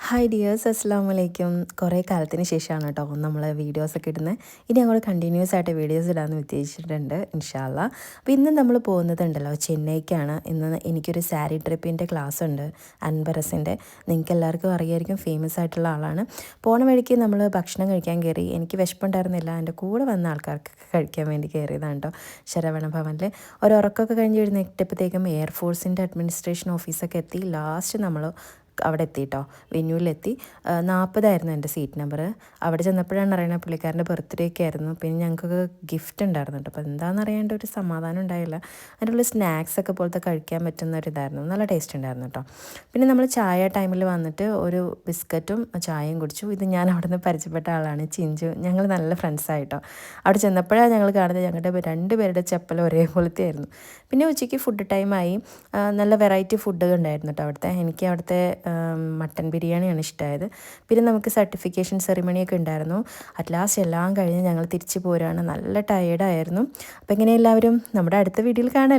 Hi dears, അസ്സലാമു അലൈക്കും. കുറേ കാലത്തിന് ശേഷമാണ് കേട്ടോ നമ്മൾ വീഡിയോസൊക്കെ ഇടുന്നത്. ഇനി ഞങ്ങൾ കണ്ടിന്യൂസ് ആയിട്ട് വീഡിയോസ് ഇടാമെന്ന് ഉദ്ദേശിച്ചിട്ടുണ്ട് ഇൻഷാ അള്ളാ. അപ്പോൾ ഇന്ന് നമ്മൾ പോകുന്നതുണ്ടല്ലോ ചെന്നൈക്കാണ്. ഇന്ന് എനിക്കൊരു സാരി ട്രിപ്പിൻ്റെ ക്ലാസ് ഉണ്ട്, അൻബറസിൻ്റെ. നിങ്ങൾക്ക് എല്ലാവർക്കും അറിയായിരിക്കും, ഫേമസ് ആയിട്ടുള്ള ആളാണ്. പോണ വഴിക്ക് നമ്മൾ ഭക്ഷണം കഴിക്കാൻ കയറി. എനിക്ക് വിശപ്പുണ്ടായിരുന്നില്ല, എൻ്റെ കൂടെ വന്ന ആൾക്കാർക്ക് കഴിക്കാൻ വേണ്ടി കയറിയതാണ് കേട്ടോ ശരവണ ഭവനിൽ. ഒരുറക്കമൊക്കെ കഴിഞ്ഞ് എഴുന്നേറ്റപ്പോഴത്തേക്കും എയർഫോഴ്സിൻ്റെ അഡ്മിനിസ്ട്രേഷൻ ഓഫീസൊക്കെ എത്തി. ലാസ്റ്റ് നമ്മൾ അവിടെ എത്തിയിട്ടോ, വെന്യൂവിലെത്തി. 40 എൻ്റെ സീറ്റ് നമ്പർ. അവിടെ ചെന്നപ്പോഴാണ് അറിയണത് പുള്ളിക്കാരൻ്റെ ബർത്ത്ഡേ ഒക്കെ ആയിരുന്നു. പിന്നെ ഞങ്ങൾക്കൊക്കെ ഗിഫ്റ്റ് ഉണ്ടായിരുന്നു കേട്ടോ. അപ്പോൾ എന്താണെന്ന് അറിയാണ്ട് ഒരു സമാധാനം ഉണ്ടായില്ല. അതിൻ്റെ ഉള്ളിൽ സ്നാക്സൊക്കെ പോലത്തെ കഴിക്കാൻ പറ്റുന്ന ഒരു ഇതായിരുന്നു, നല്ല ടേസ്റ്റ് ഉണ്ടായിരുന്നു കേട്ടോ. പിന്നെ നമ്മൾ ചായ ടൈമിൽ വന്നിട്ട് ഒരു ബിസ്ക്കറ്റും ചായയും കുടിച്ചു. ഇത് ഞാൻ അവിടെ നിന്ന് പരിചയപ്പെട്ട ആളാണ്, ചിഞ്ചു. ഞങ്ങൾ നല്ല ഫ്രണ്ട്സായിട്ടോ. അവിടെ ചെന്നപ്പോഴാണ് ഞങ്ങൾ കാണുന്നത് ഞങ്ങളുടെ 2 പേരുടെ ചെപ്പൽ ഒരേപോലത്തെ ആയിരുന്നു. പിന്നെ ഉച്ചയ്ക്ക് ഫുഡ് ടൈമായി. നല്ല വെറൈറ്റി ഫുഡ് ഉണ്ടായിരുന്നു കേട്ടോ അവിടുത്തെ. എനിക്ക് അവിടുത്തെ മട്ടൻ ബിരിയാണിയാണ് ഇഷ്ടമായത്. പിന്നെ നമുക്ക് സർട്ടിഫിക്കേഷൻ സെറിമണിയൊക്കെ ഉണ്ടായിരുന്നു. അറ്റ് ലാസ്റ്റ് എല്ലാം കഴിഞ്ഞ് ഞങ്ങൾ തിരിച്ചു പോരാണ്. നല്ല ടയേർഡായിരുന്നു. അപ്പോൾ ഇങ്ങനെ എല്ലാവരും നമ്മുടെ അടുത്ത വീഡിയോയിൽ കാണല്ലേ.